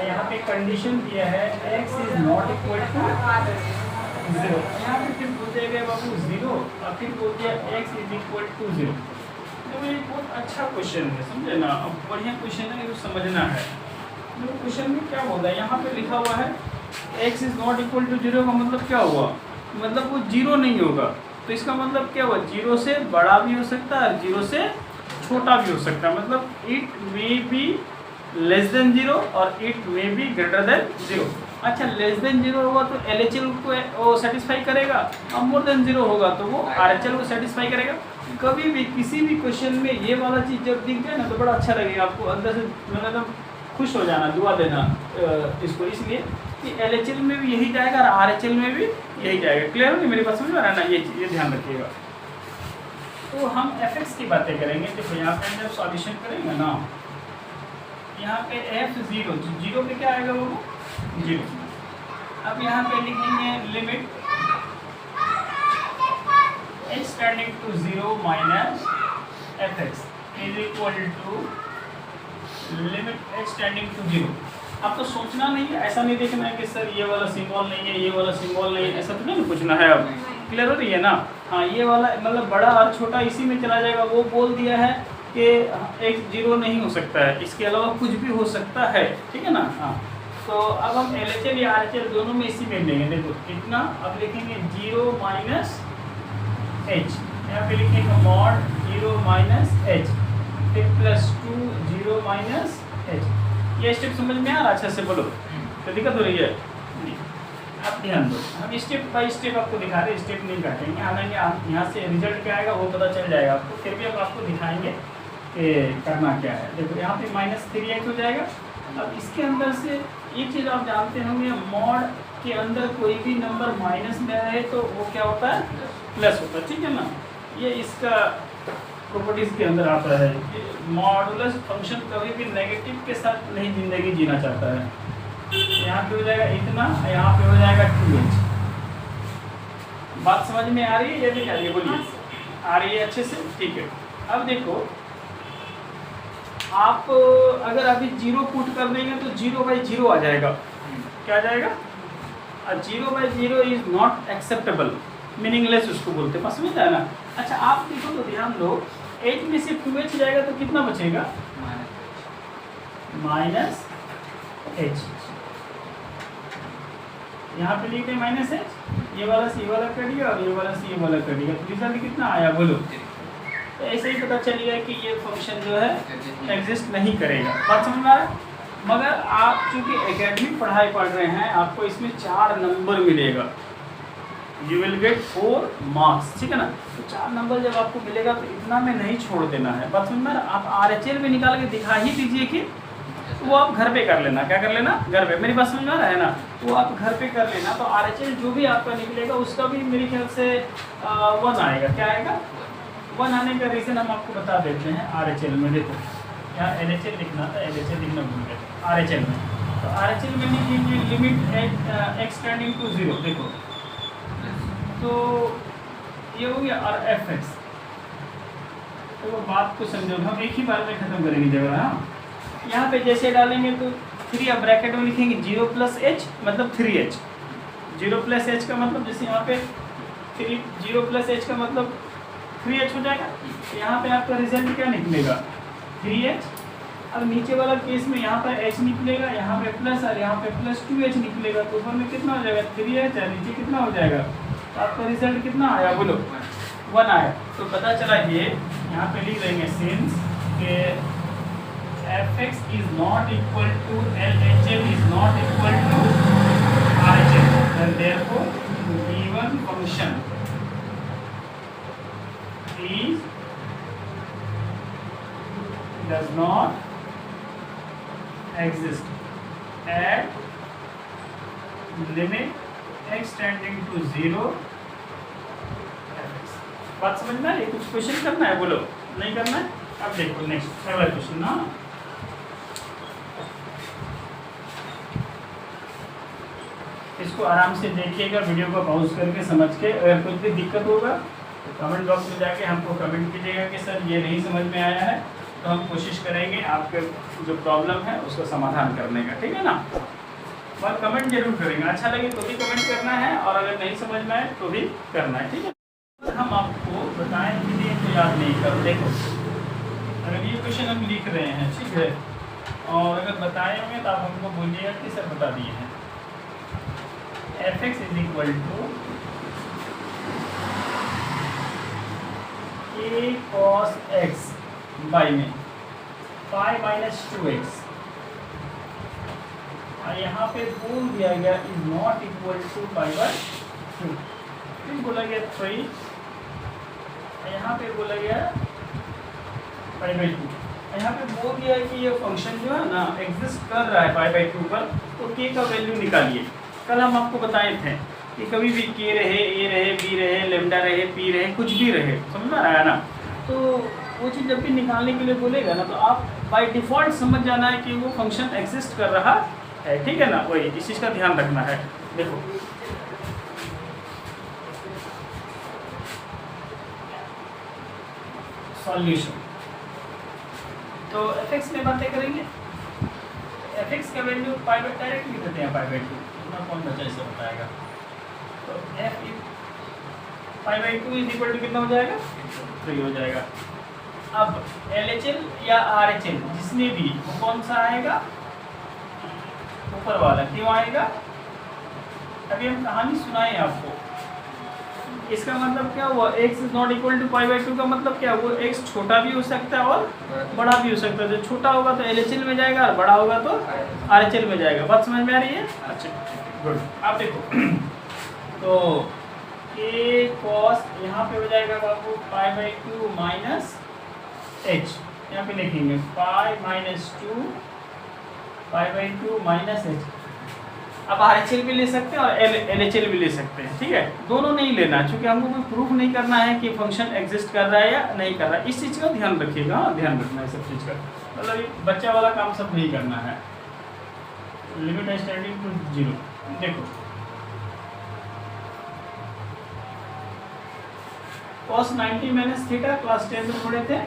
यहाँ पे कंडीशन दिया है x is not equal to 0। यहाँ पे फिर बोल दिया गया बाबू 0 और फिर बोल दिया x इज इक्वल टू 0। तो ये बहुत अच्छा क्वेश्चन है, समझे ना। अब बढ़िया क्वेश्चन है, ये समझना है। तो क्वेश्चन में क्या बोल रहा है, यहाँ पे लिखा हुआ है x is not equal to 0 का मतलब क्या हुआ, मतलब वो 0 नहीं होगा। तो इसका मतलब क्या हुआ, 0 से बड़ा भी हो सकता है और 0 से छोटा भी हो सकता है। मतलब it may be less than 0 और it may be greater than 0। अच्छा, लेस देन 0 होगा तो LHL को सेटिस्फाई करेगा और मोर देन 0 होगा तो वो RHL को सेटिस्फाई करेगा। कभी भी किसी भी क्वेश्चन में ये वाला चीज़ जब दिख जाए ना तो बड़ा अच्छा लगेगा आपको, अंदर से मतलब खुश हो जाना, दुआ देना इसको, इसलिए कि LHL में भी यही जाएगा और RHL में भी यही जाएगा। क्लियर हो नहीं मेरी बात, समझ में आ रहा है ना, ये ध्यान रखिएगा। तो हम fx की बातें करेंगे। देखो यहाँ पे जब सॉल्यूशन करेंगे ना, यहाँ पे f0, 0 पे क्या आएगा वो 0। अब यहाँ पे लिखेंगे limit h tending to 0 minus fx is equal to limit h tending to 0। अब तो सोचना नहीं है, ऐसा नहीं देखना है कि सर ये वाला सिंबल नहीं है, ये वाला सिंबल नहीं है, ऐसा तो नहीं पूछना है। अब क्लियर हो रही है ना। हाँ, ये वाला मतलब बड़ा और छोटा इसी में चला जाएगा। वो बोल दिया है कि x 0 नहीं हो सकता है, इसके अलावा कुछ भी हो सकता है, ठीक है ना। हाँ, तो अब हम LHL या RHL दोनों में इसी में लेंगे। देखो कितना, अब लिखेंगे 0 माइनस h, यहाँ पे लिखेंगे मॉड 0 माइनस h, फिर प्लस 2 0 माइनस h। ये स्टेप समझ में आ रहा, अच्छा से बोलो, तो दिक्कत हो रही है। आप ध्यान दो, हम स्टेप बाय स्टेप आपको दिखा रहे हैं, स्टेप नहीं काटेंगे। हालांकि यहाँ से रिजल्ट क्या आएगा वो पता चल जाएगा आपको, फिर भी अब आपको दिखाएंगे कि करना क्या है। देखो यहाँ पे -3x हो जाएगा। अब इसके अंदर से एक चीज़ आप जानते होंगे, मॉड के अंदर कोई भी नंबर माइनस में रहे तो वो क्या होता है, प्लस होता है, ठीक है ना। ये इसका प्रॉपर्टीज के अंदर आता है कि मॉडुलस फंक्शन कभी भी नेगेटिव के साथ नहीं जिंदगी जीना चाहता है। यहाँ पे हो जाएगा इतना, यहाँ पे हो जाएगा 2h। बात समझ में आ रही है या नहीं आ रही है, बोलिए। आ रही है अच्छे से, ठीक है। अब देखो आप अगर अभी 0 पुट कर देंगे तो 0/0 आ जाएगा। क्या आ जाएगा, 0/0 इज नॉट एक्सेप्टेबल, मीनिंगलेस उसको बोलते हैं, समझ आया ना। अच्छा, आप देखो तो ध्यान दो, h में से 2h जाएगा तो कितना बचेगा, -h। यहाँ पे लिखते हैं -h, ये वाला से ये वाला कट गया और ये वाला से ये वाला कट गया, तो रिजल्ट कितना आया बोलो। तो ऐसे ही पता चल गया कि ये फंक्शन जो है एग्जिस्ट नहीं करेगा। बात समझ में आ रहा है। मगर आप चूँकि एकेडमिक पढ़ाई पढ़ रहे हैं, आपको इसमें 4 नंबर मिलेगा, यू विल गेट 4 मार्क्स, ठीक है ना। तो 4 नंबर जब आपको मिलेगा तो इतना में नहीं छोड़ देना है। बात समझ में, आप RHL में निकाल के दिखा ही दीजिए कि वो आप घर पे कर लेना। क्या कर लेना, घर पे। मेरी बात समझ में आ रहा है ना, वो आप घर पे कर लेना। तो RHL जो भी आपका निकलेगा उसका भी मेरे ख्याल से 1 आएगा। क्या आएगा, 1 आने का रीज़न हम आपको बता देते हैं। RHL में देखो, यहाँ LHL लिखना था, LHL लिखना भूल गए। RHL में, तो RHL में लिखेंगे लिमिट x टेंडिंग टू 0। देखो तो ये हो गया, और fx। तो वो बात को समझो, हम एक ही बार में खत्म करेंगे जगह। हाँ, यहाँ पे जैसे डालेंगे तो 3 अब ब्रैकेट में लिखेंगे 0 + h मतलब 3h। 0 + h का मतलब जैसे यहाँ पे 0 + h का मतलब 3h हो जाएगा। तो यहाँ पे आपका रिजल्ट क्या निकलेगा, 3h। अब नीचे वाला केस में यहाँ पर h निकलेगा, यहाँ पे प्लस और यहाँ पे +2h निकलेगा। तो ऊपर में कितना हो जाएगा, 3h, और नीचे कितना हो जाएगा। तो आपका रिजल्ट कितना आया बोलो, 1 आया। तो पता चला ये यहाँ पे लिख देंगे सिंस के fx is not equal to LHL is not equal to RHL, then therefore given function is does not exist at limit x tending to 0 fx। बात समझ में आ रही है। कुछ क्वेश्चन करना है बोलो, नहीं करना है। अब देखो नेक्स्ट अगला क्वेश्चन ना, इसको आराम से देखिएगा, वीडियो को पॉज करके समझ के। अगर कुछ भी दिक्कत होगा तो कमेंट बॉक्स में जाके हमको कमेंट कीजिएगा कि सर ये नहीं समझ में आया है, तो हम कोशिश करेंगे आपके जो प्रॉब्लम है उसको समाधान करने का, ठीक है ना। और कमेंट जरूर करेंगे, अच्छा लगे तो भी कमेंट करना है और अगर नहीं समझ में आए तो भी करना है, ठीक है। हम आपको बताएं कि ये तो याद नहीं कर, देखो अगर ये क्वेश्चन हम लिख रहे हैं, ठीक है, और अगर बताए होंगे तो आप हमको बोलिएगा कि सर बता दिए हैं। fx is equal to a cos x by में पाई माइनस 2x, और यहाँ पे बोल दिया गया is not equal to pi by 2, फिर बोला गया 3, यहाँ पे बोला गया पाई बाई 2, यहाँ पे बोल दिया कि ये फंक्शन जो है ना एग्जिस्ट कर रहा है पाई बाई 2 पर, तो k का वैल्यू निकालिए। कल हम आपको बताए थे कि कभी भी k रहे, a रहे, b रहे, लेमडा रहे, p रहे, कुछ भी रहे, समझ में आया ना। तो वो चीज़ जब भी निकालने के लिए बोलेगा ना तो आप बाय डिफ़ॉल्ट समझ जाना है कि वो फंक्शन एग्जिस्ट कर रहा है, ठीक है ना। वही इस चीज़ का ध्यान रखना है। देखो सॉल्यूशन, तो fx में बातें करेंगे। fx का वैल्यू पाई बाई डायरेक्ट लिख देते हैं, पाई बाई 2, इतना कौन बच्चा इसे बताएगा। तो f pi by 2 is equal to कितना हो जाएगा, 3 हो जाएगा। अब LHL या RHL जिसमें भी वो कौन सा आएगा, ऊपर वाला, क्यों आएगा। अभी हम कहानी सुनाए आपको, इसका मतलब क्या हुआ, x is not equal to pi by 2 का मतलब क्या, वो x छोटा भी हो सकता है और बड़ा भी हो सकता है। जो छोटा होगा तो LHL में जाएगा और बड़ा होगा तो RHL में जाएगा। बात समझ में आ रही है। अच्छा गुड। आप देखो तो k cos यहाँ पे हो जाएगा बाबू पाई बाई 2 माइनस h, यहाँ पे लिखेंगे pi minus 2 pi by 2 minus h। अब RHL भी ले सकते हैं और LHL भी ले सकते हैं, ठीक है। दोनों नहीं लेना क्योंकि हमको कोई प्रूफ नहीं करना है कि फंक्शन एग्जिस्ट कर रहा है या नहीं कर रहा है। इस चीज़ का ध्यान रखिएगा, ध्यान रखना है सब चीज़ का, मतलब ये बच्चा वाला काम सब नहीं करना है। लिमिट एक्सटेंडिंग टू 0, देखो cos 90 माइनस थीटा क्लास 10 में पढ़े थे,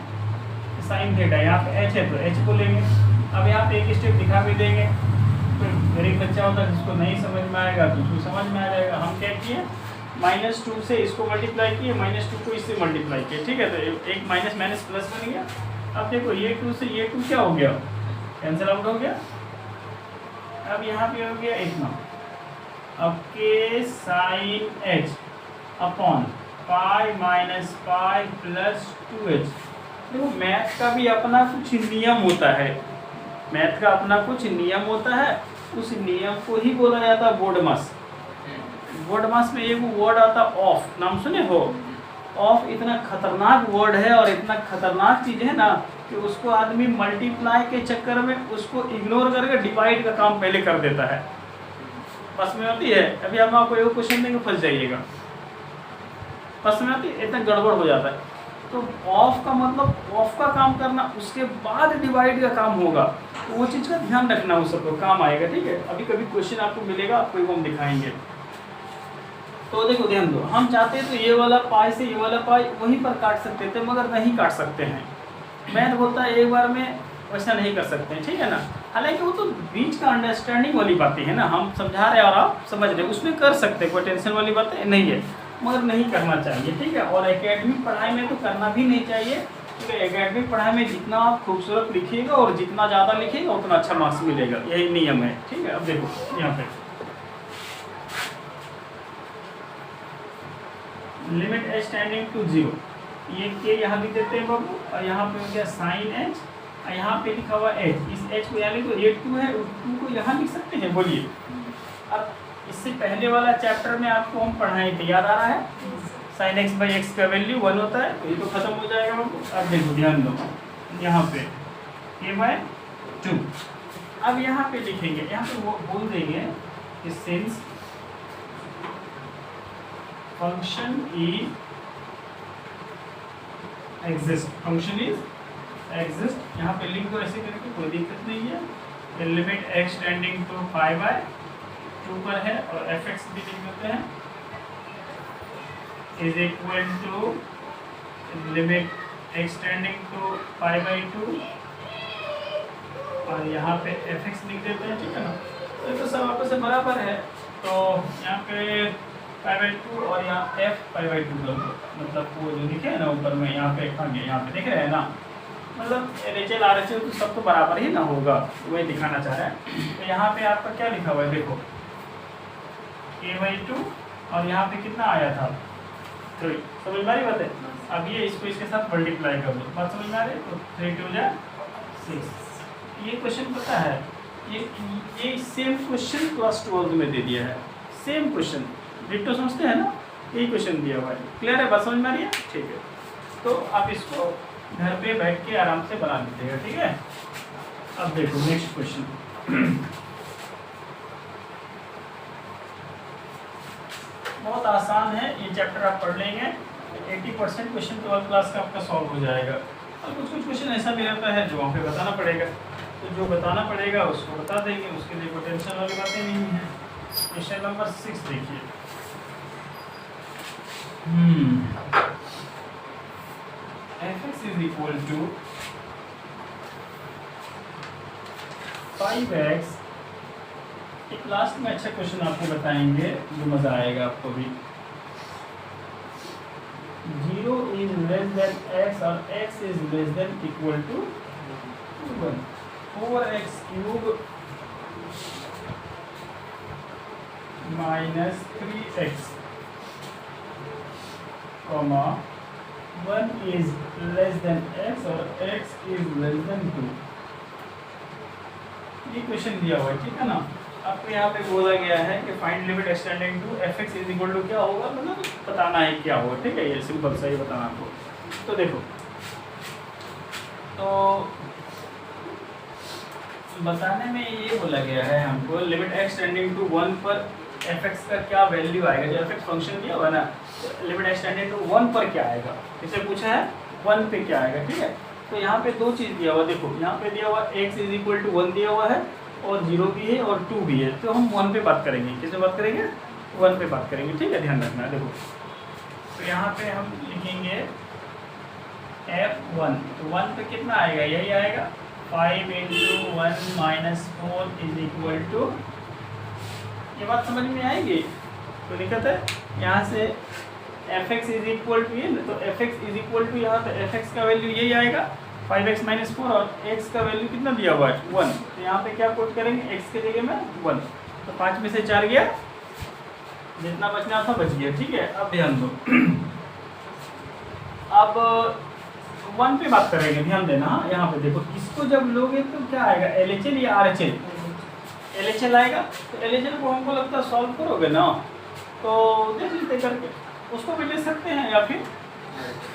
साइन थीटा, यहाँ पे h है तो h को लेंगे। अब यहाँ पे एक स्टेप दिखा भी देंगे, तो फिर एक बच्चा होता है जिसको नहीं समझ में आएगा तो उसको समझ में आ जाएगा। हम क्या किए, -2 से इसको मल्टीप्लाई किए, -2 को इससे मल्टीप्लाई किए, ठीक है। तो एक माइनस माइनस प्लस बन गया। अब देखो ये 2 से ये 2 क्या हो गया, कैंसिल आउट हो गया। अब यहाँ पे हो गया इतना, अब k sine h upon pi minus pi plus 2h। देखो मैथ का भी अपना कुछ नियम होता है, मैथ का अपना कुछ नियम होता है, उस नियम को ही बोला जाता है बोर्डमास। बोर्डमास में एक वर्ड आता है ऑफ, नाम सुने हो। ऑफ इतना खतरनाक वर्ड है और इतना खतरनाक चीज़ है ना कि उसको आदमी मल्टीप्लाई के चक्कर में उसको इग्नोर करके डिवाइड का काम पहले कर देता है। बस में होती है, अभी हम आपको एक क्वेश्चन देंगे फंस जाइएगा, बस में आती है, इतना गड़बड़ हो जाता है। तो ऑफ का मतलब ऑफ का काम करना, उसके बाद डिवाइड का काम होगा, तो वो चीज़ का ध्यान रखना, उस सबको काम आएगा, ठीक है। अभी कभी क्वेश्चन आपको मिलेगा, आपको वो हम दिखाएंगे। तो देखो ध्यान दो, हम चाहते हैं तो ये वाला पाई से ये वाला पाई वहीं पर काट सकते थे, मगर नहीं काट सकते हैं। मैथ बोलता है एक बार में वैसा नहीं कर सकते हैं, ठीक है ना। हालांकि वो तो बीच का अंडरस्टैंडिंग वाली बातें हैं ना, हम समझा रहे हैं और आप समझ रहे हैं, उसमें कर सकते हैं, कोई टेंशन वाली बातें नहीं है, मगर नहीं करना चाहिए, ठीक है। और एकेडमिक पढ़ाई में तो करना भी नहीं चाहिए, क्योंकि एकेडमिक पढ़ाई में जितना आप खूबसूरत लिखिएगा और जितना ज़्यादा लिखिएगा उतना अच्छा मार्क्स मिलेगा, यही नियम है, ठीक है। अब देखो यहाँ पे लिमिट h टेंडिंग टू 0, ये के यहाँ भी देते हैं बाबू, और यहाँ पे हो गया साइन h, और यहाँ पे लिखा हुआ h, इस h को यहाँ लिखो, ये 2 है, 2 को यहाँ लिख सकते हैं, बोलिए। अब इससे पहले वाला चैप्टर में आपको हम पढ़ाए थे, याद आ रहा है, साइन x बाई एक्स का वैल्यू 1 होता है, तो ये तो खत्म हो जाएगा बाबू। अब देखो ध्यान दो, यहाँ पे k बाय 2, अब यहाँ पे लिखेंगे, यहाँ पे वो बोल देंगे कि since function is exist, function is exist, यहाँ पे लिख दो ऐसे करके, कोई दिक्कत नहीं है। लिमिट x टेंडिंग टू 5/2 पर है, और fx भी लिख देते हैं, is equal to limit x tending to π/2 और यहाँ पे fx लिख देते हैं, ठीक है ना। तो ये तो सब आपस में बराबर है, तो यहाँ पे π/2 और यहाँ f π/2 मतलब वो जो लिखे है ना ऊपर में, यहाँ पे आगे यहाँ पे दिख रहे हैं ना, मतलब LHL RHL तो सब तो बराबर ही ना होगा, वही दिखाना चाह रहे हैं। तो यहाँ पे आपका क्या लिखा हुआ है देखो, a/2 और यहाँ पे कितना आया था 3, समझ में आ रही बात है। अब ये इसको इसके साथ मल्टीप्लाई कर दो, बात समझ में आ रही है। तो 3 × 2 = 6। ये क्वेश्चन पता है, ये सेम क्वेश्चन क्लास 12 में दे दिया है, सेम क्वेश्चन डिट्टो समझते हैं ना, यही क्वेश्चन दिया हुआ है। क्लियर है, बात समझ में आ रही है, ठीक है। तो आप इसको घर पे बैठ के आराम से बना लीजिएगा, ठीक है। अब देखो नेक्स्ट क्वेश्चन बहुत आसान है, ये चैप्टर आप पढ़ लेंगे 80% क्वेश्चन 12 क्लास का आपका सॉल्व हो जाएगा। और कुछ कुछ क्वेश्चन ऐसा भी रहता है जो वहाँ पे बताना पड़ेगा, तो जो बताना पड़ेगा उसको बता देंगे, उसके लिए कोई टेंशन वाली बातें नहीं है। क्वेश्चन नंबर 6 देखिए, fx = 5x। एक लास्ट में अच्छा क्वेश्चन आपको बताएंगे जो मज़ा आएगा आपको भी। 0 > x और x > = 1, 4x³ - 3x, 1 is less than x और x is less than 2। ये क्वेश्चन दिया हुआ है, ठीक है ना। आपको यहाँ पे बोला गया है कि find limit x tending to fx = क्या होगा, मतलब बताना है क्या होगा, ठीक है। ये सिंपल सा ही बताना आपको। तो देखो, तो बताने में ये बोला गया है हमको लिमिट एक्सटेंडिंग टू 1 पर fx का क्या वैल्यू आएगा। जो fx फंक्शन दिया हुआ ना, लिमिट एक्सटेंडेड टू 1 पर क्या आएगा, इसे पूछा है 1 पे क्या आएगा, ठीक है। तो यहाँ पे दो चीज़ दिया हुआ, देखो यहाँ पे दिया हुआ x = 1 दिया हुआ है और 0 भी है और 2 भी है। तो हम 1 पे बात करेंगे, किससे बात करेंगे, 1 पे बात करेंगे, ठीक है, ध्यान रखना। देखो तो यहाँ पे हम लिखेंगे f1, तो 1 पे कितना आएगा, यही आएगा 5 × 1 - 4 = ये बात समझ में आएगी। तो दिक्कत है यहाँ से fx = ये, तो fx = यहाँ पे fx का वैल्यू यही आएगा 5x - 4 और x का वैल्यू कितना दिया हुआ है 1। तो यहाँ पे क्या पुट करेंगे, x के जगह में 1, तो 5 में से 4 गया, जितना बचना था बच गया, ठीक है। अब ध्यान दो, अब 1 पे बात करेंगे, ध्यान देना। यहाँ पे देखो, इसको जब लोगे तो क्या आएगा, LHL या RHL, LHL आएगा। तो LHL को हमको लगता है सॉल्व करोगे ना, तो देख लेते करके, उसको भी ले सकते हैं या फिर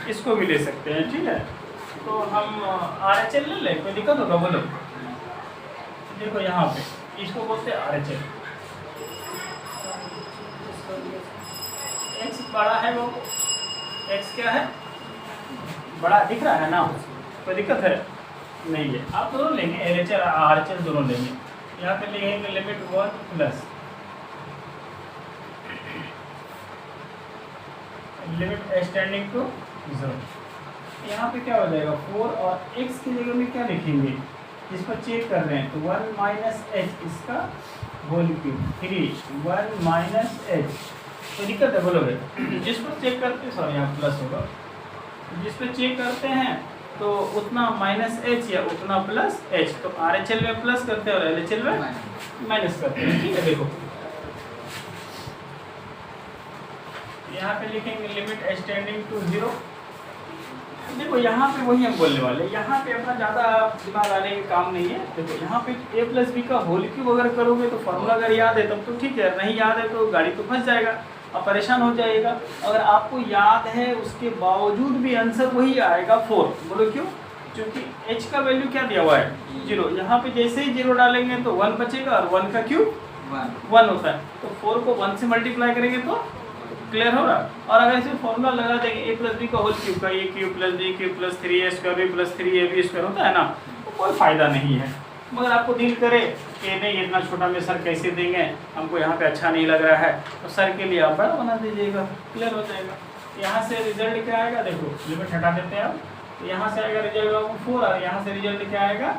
इसको भी ले सकते हैं, ठीक है। तो हम RHL ले लें, कोई दिक्कत होगा बोलो। देखो यहाँ पे इसको बोलते हैं RHL, x बड़ा है, वो x क्या है, बड़ा दिख रहा है ना, कोई दिक्कत है नहीं है। आप दोनों लेंगे, LHL और RHL दोनों लेंगे। यहाँ पे लेंगे limit 1 plus limit x tending to 0। यहाँ पे क्या हो जाएगा 4 और x की जगह में क्या लिखेंगे, इस पर चेक कर रहे हैं तो 1 - h, इसका होल क्यूब 3 1 - h। तो दिक्कत है बोलोगे, जिस पर चेक करते हैं, सॉरी यहाँ प्लस होगा, जिस पर चेक करते हैं तो उतना -h या उतना +h। तो RHL में प्लस करते हैं और LHL में माइनस करते हैं, ठीक है। देखो यहाँ पे लिखेंगे लिमिट एक्सटेंडिंग टू 0। देखो यहाँ पे वही हम बोलने वाले, यहाँ पे अपना ज़्यादा दिमाग आने के काम नहीं है। देखो यहाँ पे a + b का होल क्यूब अगर करोगे तो फॉर्मूला अगर याद है तब तो ठीक है, नहीं याद है तो गाड़ी तो फंस जाएगा और परेशान हो जाएगा। अगर आपको याद है उसके बावजूद भी आंसर वही आएगा 4। बोलो क्यों, क्योंकि h का वैल्यू क्या दिया हुआ है 0। यहाँ पे जैसे ही 0 डालेंगे तो 1 बचेगा और 1 का क्यूब 1 होता है। तो 4 को 1 से मल्टीप्लाई करेंगे तो क्लियर हो रहा। और अगर इसे फॉर्मूला लगा देंगे a + b का होल क्यूब का, a³ + b³ + 3a² b + 3ab² होता है ना, तो कोई फ़ायदा नहीं है। मगर आपको डील करे कि नहीं इतना छोटा में सर कैसे देंगे, हमको यहाँ पे अच्छा नहीं लग रहा है, तो सर के लिए आप बड़ा बना दीजिएगा, क्लियर हो जाएगा। यहाँ से रिजल्ट क्या आएगा, देखो लिमिट हटा देते हैं आप, तो यहाँ से आएगा रिजल्ट आपको 4 और यहाँ से रिजल्ट क्या आएगा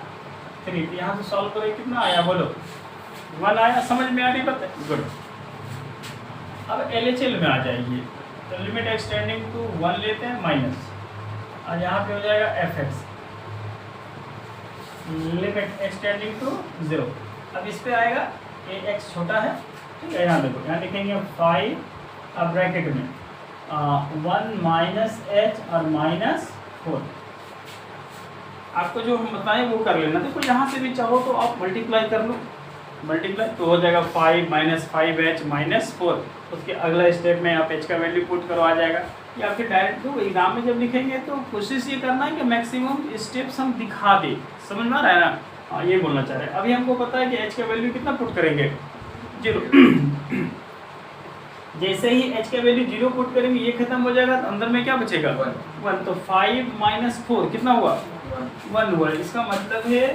3। तो यहाँ से सॉल्व करें कितना आया बोलो 1 आया। समझ में आ रही बात? गुड। अब LHL में आ जाइए तो लिमिट एक्सटेंडिंग टू 1 लेते हैं माइनस और यहाँ पे हो जाएगा fx लिमिट एक्सटेंडिंग टू 0। अब इस पे आएगा ax छोटा है, ठीक है। यहाँ देखो, यहाँ लिखेंगे 5 अब ब्रैकेट में 1 माइनस एच और माइनस 4। आपको जो हम बताएं वो कर लेना। देखो यहाँ से भी चाहो तो आप मल्टीप्लाई कर लो, मल्टीप्लाई तो हो जाएगा 5 माइनस 5h माइनस 4। उसके अगला स्टेप में आप h का वैल्यू पुट करो, आ जाएगा। या फिर डायरेक्ट तो एग्जाम में जब लिखेंगे तो कोशिश ये करना है कि मैक्सिमम स्टेप्स हम दिखा दें। समझ में आ रहा है ना? हाँ, ये बोलना चाह रहे हैं। अभी हमको पता है कि h का वैल्यू कितना पुट करेंगे 0। जैसे ही h का वैल्यू 0 पुट करेंगे ये खत्म हो जाएगा, तो अंदर में क्या बचेगा 1। तो 5 माइनस 4 कितना हुआ 1 हुआ। इसका मतलब है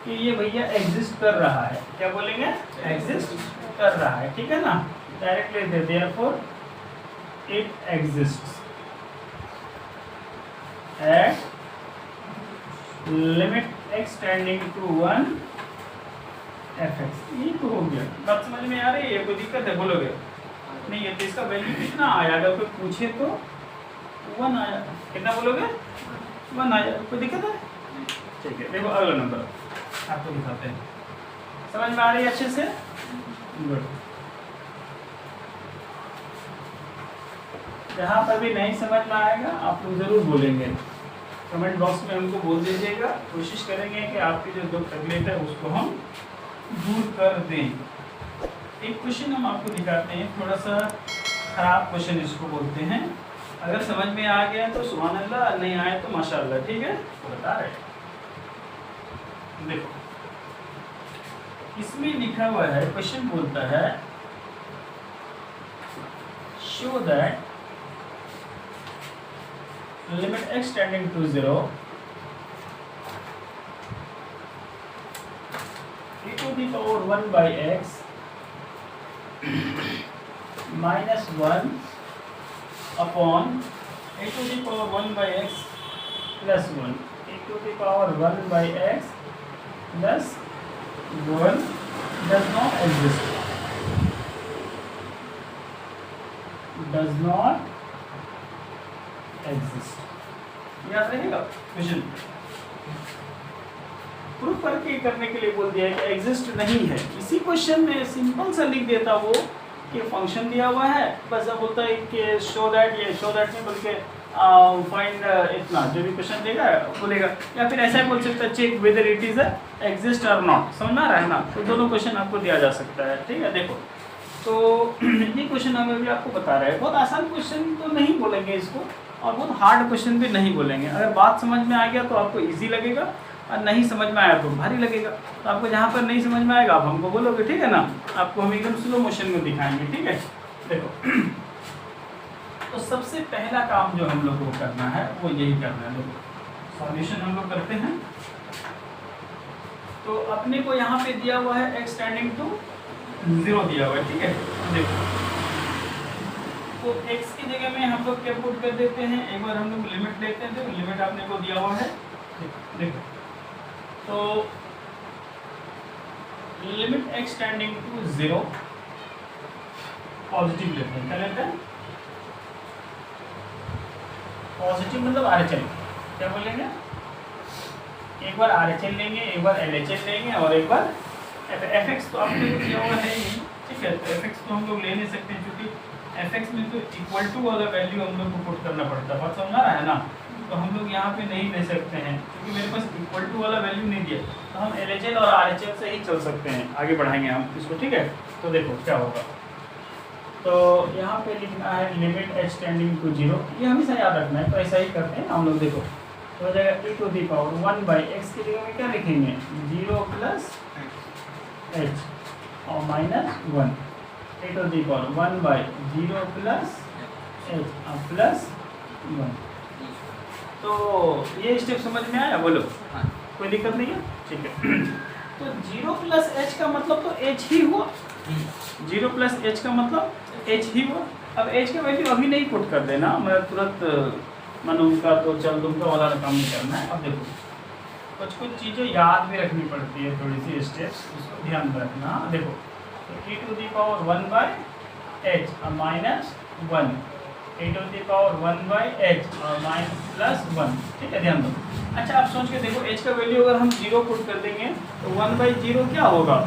कि ये भैया एग्जिस्ट कर रहा है। क्या बोलेंगे? एग्जिस्ट कर रहा है, ठीक है ना। डायरेक्ट ले दे therefore it exists at limit x tending to 1 fx। ये तो हो गया। बात समझ में आ रही है? कोई दिक्कत है बोलोगे? नहीं है तो इसका वैल्यू कितना आया? अगर कोई पूछे तो 1 आया। कितना बोलोगे? 1 आया। कोई दिक्कत है? ठीक है, देखो अगला नंबर आपको दिखाते हैं। समझ में आ रही है अच्छे से? गुड। जहाँ पर भी नहीं समझ में आएगा आप लोग ज़रूर बोलेंगे, कमेंट बॉक्स में हमको बोल दीजिएगा। कोशिश करेंगे कि आपकी जो दुख तकलीफ है उसको हम दूर कर दें। एक क्वेश्चन हम आपको दिखाते हैं, थोड़ा सा ख़राब क्वेश्चन इसको बोलते हैं। अगर समझ में आ गया तो सुभान अल्लाह, नहीं आए तो माशाअल्लाह, ठीक है। बता रहे देखो, इसमें लिखा हुआ है, क्वेश्चन बोलता है show that limit x tending to 0 e to the power 1 by x minus 1 upon e to the power 1 by x plus 1 e to the power 1 by x plus 1 does not exist, does not exist। याद रहेगा question? Proof करके करने के लिए बोल दिया है कि एग्जिस्ट नहीं है। इसी क्वेश्चन में सिंपल सा लिख देता वो कि फंक्शन दिया हुआ है, बस अब बोलता है कि शो दैट, ये शो दैट नहीं बल्कि फाइंड इतना जो भी क्वेश्चन देगा बोलेगा। या फिर ऐसा बोल सकता है check whether it is exist और नॉट। समझ में आ रहा है ना? तो दोनों क्वेश्चन आपको दिया जा सकता है, ठीक है। देखो तो ये क्वेश्चन हमें भी आपको बता रहा है। बहुत आसान क्वेश्चन तो नहीं बोलेंगे इसको, और बहुत हार्ड क्वेश्चन भी नहीं बोलेंगे। अगर बात समझ में आ गया तो आपको इजी लगेगा, और नहीं समझ में आया तो भारी लगेगा। तो आपको जहाँ पर नहीं समझ में आएगा आप हमको बोलोगे, ठीक है ना। आपको हम एकदम स्लो मोशन में दिखाएंगे, ठीक है। देखो तो सबसे पहला काम जो हम लोग को करना है वो यही करना है। देखो सॉल्यूशन हम लोग करते हैं। तो अपने को यहाँ पे दिया हुआ है x टेंडिंग टू 0 दिया हुआ है, ठीक है। देखो तो x की जगह में हम लोग क्या पुट कर देते हैं, एक बार हम लोग लिमिट लेते हैं। देखो लिमिट आपने को दिया हुआ है, देखो तो limit x tending to 0 positive लेते हैं। क्या लेते हैं? पॉजिटिव मतलब RHL। क्या बोलेंगे? एक बार RHL लेंगे, एक बार LHL लेंगे और एक बार fx। तो आपने दिया हुआ है ही, ठीक है। तो fx तो हम लोग ले नहीं सकते क्योंकि fx में तो इक्वल टू वाला वैल्यू हम लोग को पुट करना पड़ता है। बात समझ आ रहा है ना? तो हम लोग यहाँ पे नहीं ले सकते हैं क्योंकि मेरे पास इक्वल टू वाला वैल्यू नहीं दिया। तो हम LHL और RHL से ही चल सकते हैं, आगे बढ़ाएंगे हम इसको, ठीक है। तो देखो क्या होगा। तो यहाँ पे लिखना है लिमिट h टेंडिंग टू 0। ये हमेशा याद रखना है, तो ऐसा ही करते हैं हम लोग। देखो तो हो जाएगा e to the power 1 by x की जगह में क्या लिखेंगे 0 प्लस h और minus 1 e to the power 1 by 0 plus h और प्लस 1। तो ये स्टेप समझ में आया? बोलो कोई दिक्कत नहीं है, ठीक है। तो 0 प्लस h का मतलब तो h ही हुआ। 0 प्लस h का मतलब h ही हुआ। अब h का वैल्यू अभी नहीं पुट कर देना, मैं तुरंत मनुम का तो चल दुम का वाला काम नहीं करना है। अब देखो कुछ कुछ चीज़ें याद भी रखनी पड़ती है, थोड़ी सी स्टेप्स उसको ध्यान रखना। देखो e to the power 1/h और minus 1, e to the power 1/h और माइनस प्लस 1, ठीक है, ध्यान दो। अच्छा आप सोच के देखो h का वैल्यू अगर हम 0 पुट कर देंगे तो 1/0 क्या होगा,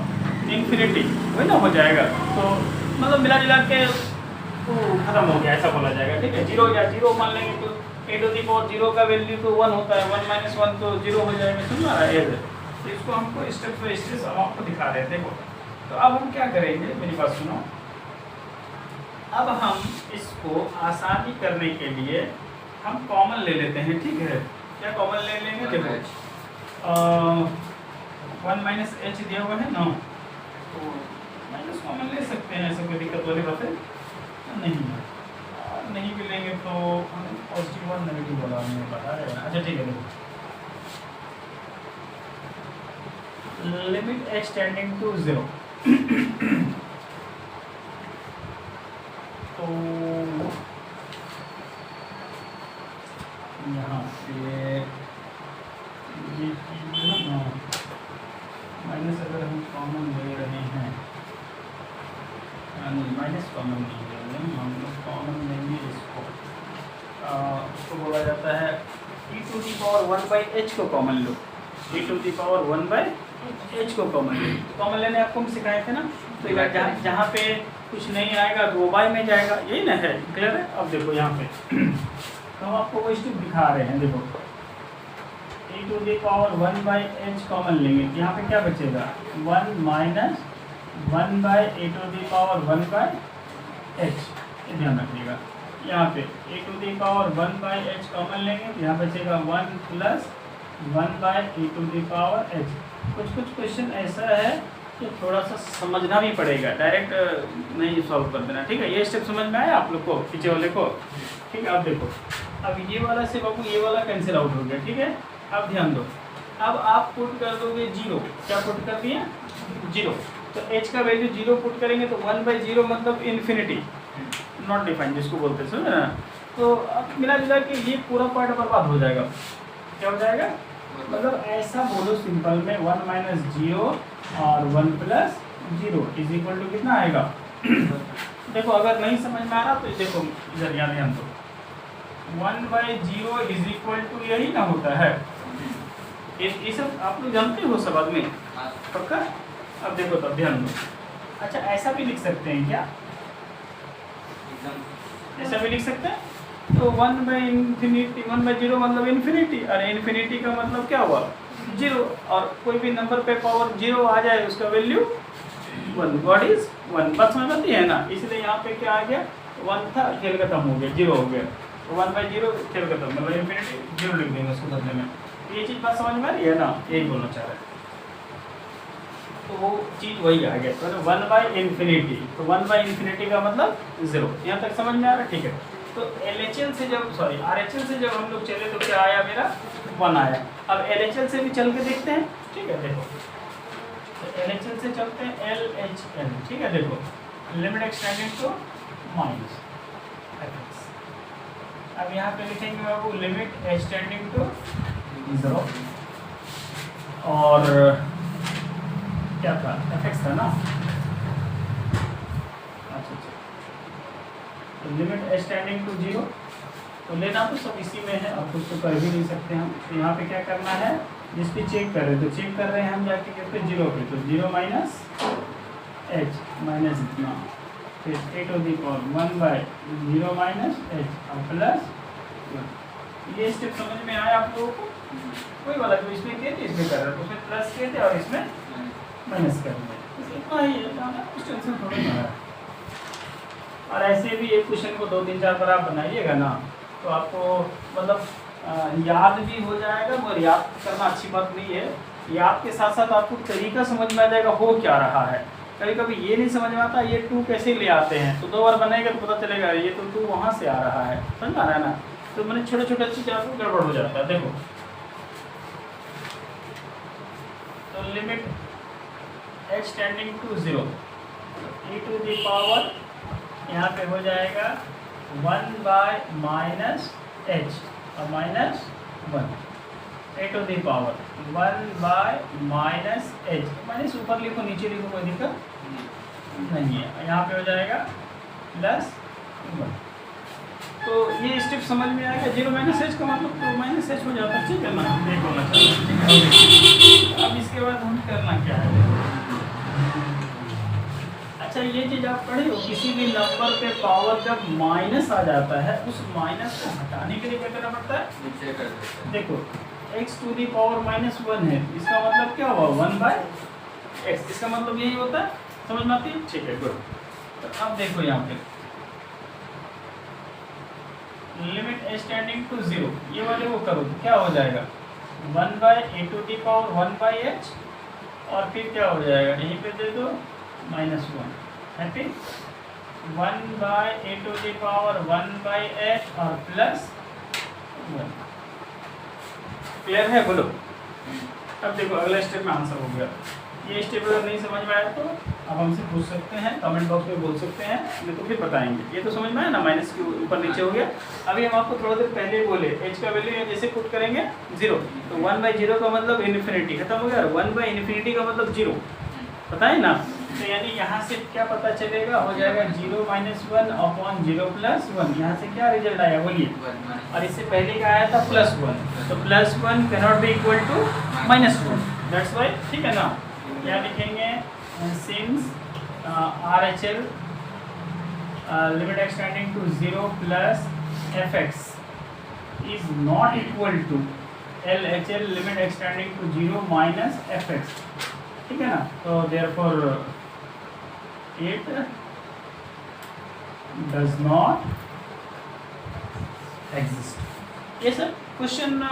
इन्फिनिटी, वही ना हो जाएगा। तो मतलब मिला जुला के तो खत्म हो गया ऐसा बोला जाएगा, ठीक है। 0 या 0 मान लेंगे तो e टू दी पावर 0 का वैल्यू तो 1 होता है, 1 - 1 तो 0 हो जाएगा, समझ आ रहा है। तो इसको हमको स्टेप बाय स्टेप हम आपको दिखा रहे हैं। देखो तो अब हम क्या करेंगे, मेरी बात सुनो। अब हम इसको आसानी करने के लिए हम कॉमन ले लेते हैं, ठीक है। क्या कॉमन ले लेंगे, देखो 1 - h दिया हुआ है ना, तो माइनस कॉमन ले सकते हैं, ऐसा कोई दिक्कत वाली बात है नहीं है। नहीं भी लेंगे तो पॉजिटिव और नेगेटिव वाला हमें बता रहे हैं। अच्छा ठीक है, देखो लिमिट h टेंडिंग टू 0 तो यहाँ पे ये चीज़ ना माइनस अगर हम कॉमन ले रहे हैं, नहीं माइनस कॉमन नहीं ले रहे हैं, हम लोग कॉमन लेंगे उसको बोला जाता है e to the power 1/h को कॉमन लो, e to the power 1/h को कॉमन लो। कॉमन लेने आपको हम सिखाए थे ना, तो जहाँ पे कुछ नहीं आएगा तो वो बाय में जाएगा, यही ना है, क्लियर है। अब देखो यहाँ पे तो हम आपको वो स्टेप दिखा रहे हैं। देखो e to the power 1/h common लेंगे, यहाँ पे क्या बचेगा, 1 - 1/e to the power 1/h, ये ध्यान रखिएगा। यहाँ पे e to the power 1/h common लेंगे तो यहाँ बचेगा 1 + 1/e to the power h। कुछ क्वेश्चन ऐसा है कि थोड़ा सा समझना भी पड़ेगा, डायरेक्ट नहीं सॉल्व कर देना, ठीक है। ये स्टेप समझ में आया आप लोग को, पीछे वाले को, ठीक है। अब देखो अब ये वाला से बाबू ये वाला कैंसिल आउट हो गया, ठीक है। अब ध्यान दो, अब आप पुट कर दोगे 0, क्या पुट कर दिए 0, तो h का वैल्यू 0 पुट करेंगे तो 1/0 मतलब इन्फिनिटी, नॉट डिफाइंड जिसको बोलते हैं ना। तो अब मिला जुला के ये पूरा पार्ट बर्बाद हो जाएगा, क्या हो जाएगा, मतलब ऐसा बोलो सिंपल में 1 - 0 और 1 + 0 = कितना आएगा। देखो अगर नहीं समझ में आ रहा तो देखो इधर याद ध्यान दो, 1/0 = यही ना होता है, ये सब आप लोग जानते हो सब आदमी पक्का। अब देखो तब ध्यान दो, अच्छा ऐसा भी लिख सकते हैं क्या, ऐसा भी लिख सकते हैं। तो 1/0 मतलब इन्फिनिटी, और इन्फिनिटी का मतलब क्या हुआ 0, और कोई भी नंबर पे पावर 0 आ जाए उसका वैल्यू 1, गॉड इज 1, बात समझ आती है ना। इसलिए यहाँ पे क्या आ गया, 1 था, खेल खत्म हो गया, 0 हो गया, तो 1/0 खेल खत्म, मतलब इन्फिनिटी 0 लिख देंगे उसको बदले में। ये चीज़ बात समझ में आ रही है ना, यही बोलना चाह रहे हैं। तो वो चीज़ वही आ गया, तो 1/∞, तो 1/∞ का मतलब 0, यहाँ तक समझ में आ रहा है, ठीक है। तो LHL से जब RHL से जब हम लोग चले तो क्या आया, मेरा 1 आया। अब LHL से भी चल के देखते हैं, ठीक है। देखो तो LHL से चलते हैं, LHL, ठीक है। देखो लिमिट एक्सटेंडेड टू -f(x). अब यहाँ पे लिखेंगे बाबू लिमिट एक्सटेंडिंग टू 0, और क्या था, f(x) था ना, लिमिट एक्सटेंडिंग टू 0, तो लेना तो सब इसी में है, अब कुछ तो कर भी नहीं सकते हम। तो यहाँ पे क्या करना है, जिस पे चेक कर रहे हैं तो चेक कर रहे हैं हम जाके कहते हैं 0 पे, तो 0 - h माइनस इतना, फिर e to the power 1/0 - h और प्लस 1। ये स्टेप समझ में आया आप लोगों को, कोई वाला जो इसमें किए थे इसमें कर रहे थे, उसमें प्लस किए थे और इसमें माइनस कर रहे, इतना ही है, कुछ टेंशन थोड़ा ना है। और ऐसे भी एक क्वेश्चन को 2, 3, 4 बार आप बनाइएगा ना तो आपको मतलब याद भी हो जाएगा, मगर याद करना अच्छी बात नहीं है, याद के साथ साथ आपको तरीका समझ में आ जाएगा हो क्या रहा है। कभी कभी ये नहीं समझ में आता ये 2 कैसे ले आते हैं, तो 2 बार बनाएगा तो पता चलेगा ये तो 2 वहाँ से आ रहा है, समझ आ रहा है ना। तो मैंने छोटे छोटे चीज़ आपको गड़बड़ हो जाता है। देखो तो limit h tending to 0, e to the power यहाँ पे हो जाएगा 1/-h और minus 1 e to the power 1 by minus h, minus ऊपर लिखो नीचे लिखो कोई दिक्कत नहीं है। यहाँ पे हो जाएगा प्लस 1। तो ये स्टेप समझ में आएगा। 0 माइनस एच का मतलब तो माइनस एच हो जाता है, ठीक है ना, देखो ना। अब इसके बाद हम करना क्या है, अच्छा ये चीज़ आप पढ़े हो, किसी भी नंबर पे पावर जब माइनस आ जाता है उस माइनस को हटाने के लिए क्या करना पड़ता है। देखो x to the power minus 1 है, इसका मतलब क्या हुआ 1 बाय एक्स, इसका मतलब यही होता है। समझ में आती है, ठीक है गुड। तो अब देखो यहाँ पे लिमिट एच टेंडिंग टू 0, ये वाले वो करो तो क्या हो जाएगा 1 by e to the power 1 by h, और फिर क्या हो जाएगा यहीं पे दे दो माइनस 1 है, फिर 1 by e to the power 1 by h और प्लस 1। क्लियर है, बोलो। अब देखो अगला स्टेप में आंसर हो गया। ये स्टेप अगर नहीं समझ में आया तो आप हमसे पूछ सकते हैं, कमेंट बॉक्स में बोल सकते हैं, नहीं तो फिर बताएंगे। ये तो समझ में आया ना, माइनस के ऊपर नीचे हो गया। अभी हम आपको थोड़ा देर पहले ही बोले एच का वैल्यू जैसे पुट करेंगे 0, तो 1 बाई 0 का मतलब इन्फिनिटी खत्म हो गया, 1 बाई इन्फिनिटी का मतलब 0, पता है ना। तो यानी यहाँ से क्या पता चलेगा, हो जाएगा 0 माइनस 1 अपॉन 0 प्लस 1। यहाँ से क्या रिजल्ट आया बोलिए, और इससे पहले का आया था प्लस 1, तो plus 1 can not be equal to minus 1, that's why, ठीक है ना। क्या लिखेंगे, since RHL limit x tending to 0 plus fx is not equal to LHL limit x tending to 0 minus fx, ठीक है ना। तो therefore it does not exist. ये सब क्वेश्चन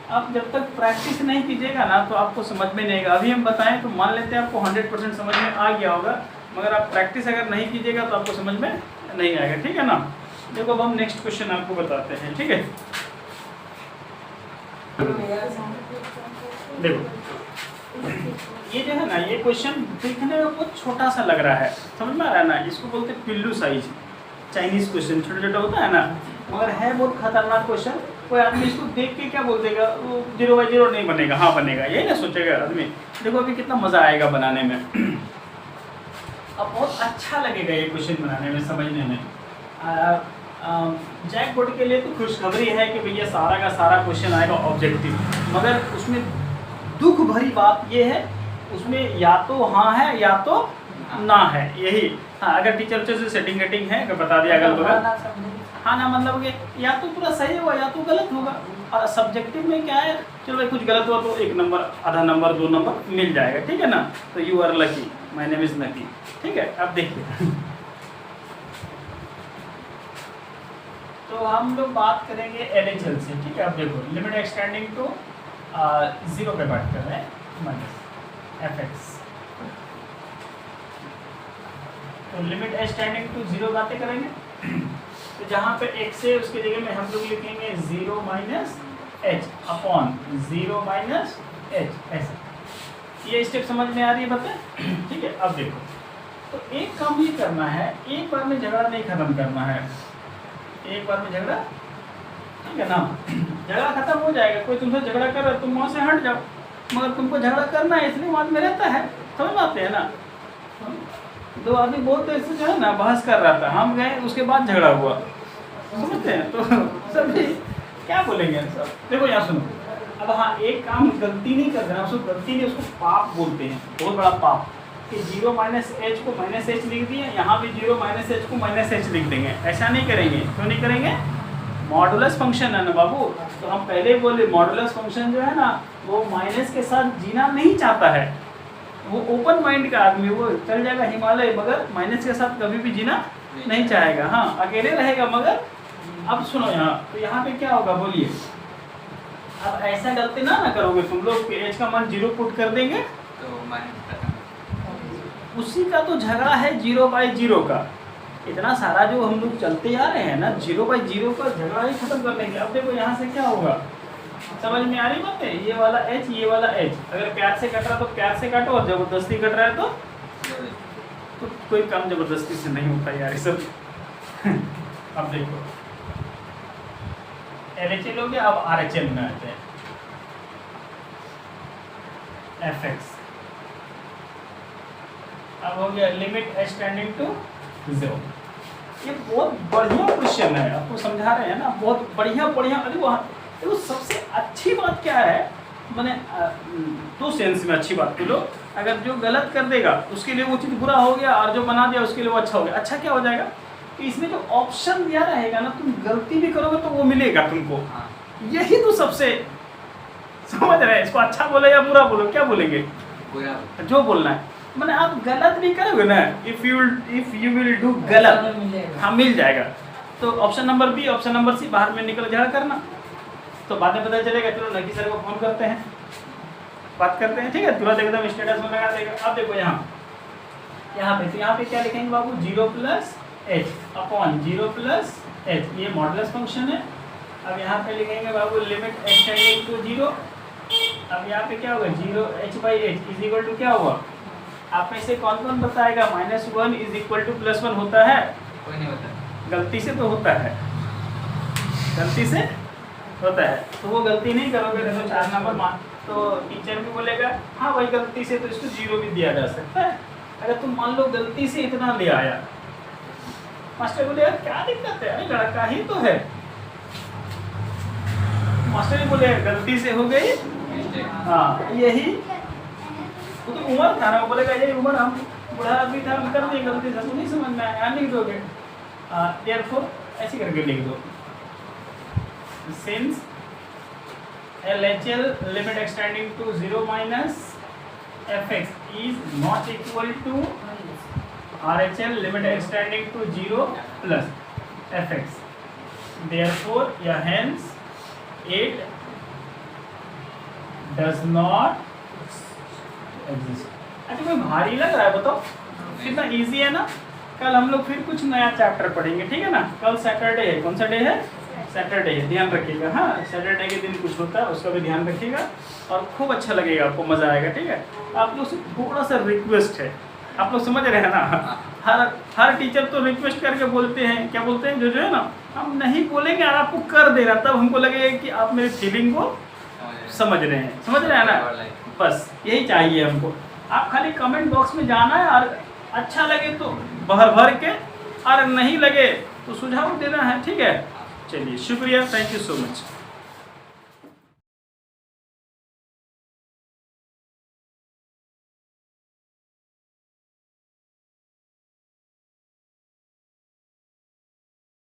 आप जब तक प्रैक्टिस नहीं कीजिएगा ना तो आपको समझ में नहीं आएगा। अभी हम बताएं तो मान लेते हैं आपको 100% समझ में आ गया होगा, मगर आप प्रैक्टिस अगर नहीं कीजिएगा तो आपको समझ में नहीं आएगा, ठीक है ना। देखो अब हम नेक्स्ट क्वेश्चन आपको बताते हैं, ठीक है। देखो ये जो है ना, ये क्वेश्चन देखने में बहुत छोटा सा लग रहा है, समझ में आ रहा है ना। इसको बोलते हैं पिल्लू साइज चाइनीज क्वेश्चन, छोटा छोटा होता है ना, मगर है बहुत खतरनाक क्वेश्चन। कोई आदमी इसको देख के क्या बोल देगा, वो 0 बाई 0 नहीं बनेगा, हाँ बनेगा, यही ना सोचेगा आदमी। देखो अभी कितना मज़ा आएगा बनाने में, अब बहुत अच्छा लगेगा ये क्वेश्चन बनाने में, समझने में। जैक बोर्ड के लिए तो खुशखबरी है कि भैया सारा का सारा क्वेश्चन आएगा ऑब्जेक्टिव, मगर उसमें दुख भरी बात ये है, उसमें या तो हाँ है या तो ना है, यही। हाँ अगर टीचर से सेटिंग वेटिंग है अगर बता दिया अगल बगल, हाँ ना मतलब कि या तो पूरा सही होगा या तो गलत होगा। और सब्जेक्टिव में क्या है, चलो भाई कुछ गलत हुआ तो 1 नंबर, आधा नंबर, 2 नंबर मिल जाएगा, ठीक है ना। तो you are lucky, my name is Lucky, ठीक है। अब देखिए तो हम लोग बात करेंगे LHL से, ठीक है। अब देखो लिमिट एक्सटेंडिंग टू 0 पे बात कर रहे हैं, माइनस fx, तो लिमिट एक्सटेंडिंग टू 0 बातें करेंगे। तो जहाँ पे x है उसकी जगह में हम लोग लिखेंगे 0 minus H upon 0 minus H, ऐसा। ये स्टेप समझ में आ रही है बताए, ठीक है। अब देखो तो एक काम ये करना है, एक बार में झगड़ा नहीं खत्म करना है, एक बार में झगड़ा, ठीक है ना। झगड़ा खत्म हो जाएगा, कोई तुमसे झगड़ा कर रहा है तुम वहाँ से हट जाओ, मगर तुमको झगड़ा करना है इसलिए वहाँ में रहता है, समझ पाते हैं ना। 2 आदमी बहुत ऐसे जो है ना बहस कर रहा था, हम गए उसके बाद झगड़ा हुआ, समझते हैं। तो सभी क्या बोलेंगे सब। देखो यहाँ सुनो, अब हाँ एक काम गलती नहीं कर रहे हैं, उसको गलती नहीं, उसको पाप बोलते हैं, बहुत बड़ा पाप, कि 0 माइनस एच को माइनस एच लिख दिया, यहाँ भी 0 माइनस एच को माइनस एच लिख देंगे। ऐसा नहीं करेंगे, क्यों नहीं करेंगे, मॉडुलस फंक्शन है ना बाबू। तो हम पहले ही बोले मॉडुलस फंक्शन जो है ना वो माइनस के साथ जीना नहीं चाहता है, वो ओपन माइंड का आदमी, वो चल जाएगा हिमालय, मगर माइनस के साथ कभी भी जीना नहीं चाहेगा। हाँ अकेले रहेगा मगर। अब सुनो यहाँ, तो यहाँ पे क्या होगा बोलिए। अब ऐसा गलती ना करोगे तुम लोग, एच का मान 0 पुट कर देंगे तो उसी का तो झगड़ा है 0 बाई 0 का। इतना सारा जो हम लोग चलते आ रहे हैं ना 0 बाई 0 का झगड़ा ही खत्म कर लेंगे। अब देखो यहाँ से क्या होगा, समझ में आ रही बात है। ये वाला h, ये वाला h, अगर प्यार से कट रहा तो प्यार से काटो, और जबरदस्ती कट रहा है तो कोई काम जबरदस्ती से नहीं होता यार ये सब। अब देखो LHL हो गया। अब RHL में आते हैं, fx अब हो गया लिमिट h टेंडिंग टू 0। ये बहुत बढ़िया क्वेश्चन है, आपको समझा रहे हैं ना, बहुत बढ़िया। अरे वो देखो सबसे अच्छी बात क्या है, मैंने दो सेंस में अच्छी बात बोलो, अगर जो गलत कर देगा उसके लिए वो चीज़ बुरा हो गया, और जो बना दिया उसके लिए वो अच्छा हो गया। अच्छा क्या हो जाएगा कि इसमें जो ऑप्शन दिया रहेगा ना, तुम गलती भी करोगे तो वो मिलेगा तुमको। यही तो सबसे, समझ रहे हैं, इसको अच्छा बोले या बुरा बोलो, क्या बोलेंगे? बुरा। जो बोलना है, मैंने आप गलत भी करोगे ना, इफ यू विल डू गलत, हाँ मिल जाएगा। तो option number B, option number C, बाहर में निकल झगड़ा करना, तो बाद में पता चलेगा। चलो नकी सर को फोन करते हैं, बात करते हैं, ठीक है, तुरंत एकदम स्टेटस में लगा देगा। अब देखो यहाँ पे क्या लिखेंगे बाबू, 0 plus H upon 0 plus H, ये मॉडुलस फंक्शन है। अब यहाँ पे लिखेंगे बाबू लिमिट h टेंडिंग टू 0। अब यहाँ पे क्या होगा, 0h/h इज इक्वल टू क्या होगा, आप में से कौन बताएगा -1 इज इक्वल टू +1 होता है? कोई नहीं होता, गलती से तो होता है, गलती से होता है, तो वो गलती नहीं करोगे। देखो 4 नंबर मान, तो टीचर भी बोलेगा हाँ भाई गलती से तो इसको 0 भी दिया जा सकता है। अगर तुम मान लो गलती से इतना ले आया, मास्टर बोले यार क्या दिक्कत है, अरे लड़का ही तो है, मास्टर ही बोले गलती से हो गई, हाँ यही वो तो उम्र था ना, वो बोलेगा यही उम्र, हम बुढ़ा आदमी था, हम कर दिए गलती से, तो नहीं समझ में आया, लिख दोगे देयरफॉर ऐसे करके लिख दो, since LHL limit extending to 0 minus fx is not equal to RHL limit extending to 0 plus fx, therefore या hence it does not exist। अच्छा कोई भारी लग रहा है बताओ, कितना इजी है ना। कल हम लोग फिर कुछ नया चैप्टर पढ़ेंगे, ठीक है ना। कल सैटरडे है, कौन सा डे है? सैटरडे है, ध्यान रखिएगा। हाँ सैटरडे के दिन कुछ होता है, उसका भी ध्यान रखिएगा, और खूब अच्छा लगेगा आपको, मज़ा आएगा, ठीक है। आप लोग से थोड़ा सा रिक्वेस्ट है, आप लोग समझ रहे हैं ना, हर टीचर तो रिक्वेस्ट करके बोलते हैं, क्या बोलते हैं, जो है ना, हम नहीं बोलेंगे और आपको कर देना, तब हमको लगेगा कि आप मेरी फीलिंग को समझ रहे हैं ना, बस यही चाहिए हमको। आप खाली कमेंट बॉक्स में जाना है, और अच्छा लगे तो भर के, और नहीं लगे तो सुझाव देना है, ठीक है। चलिए शुक्रिया, थैंक यू सो मच।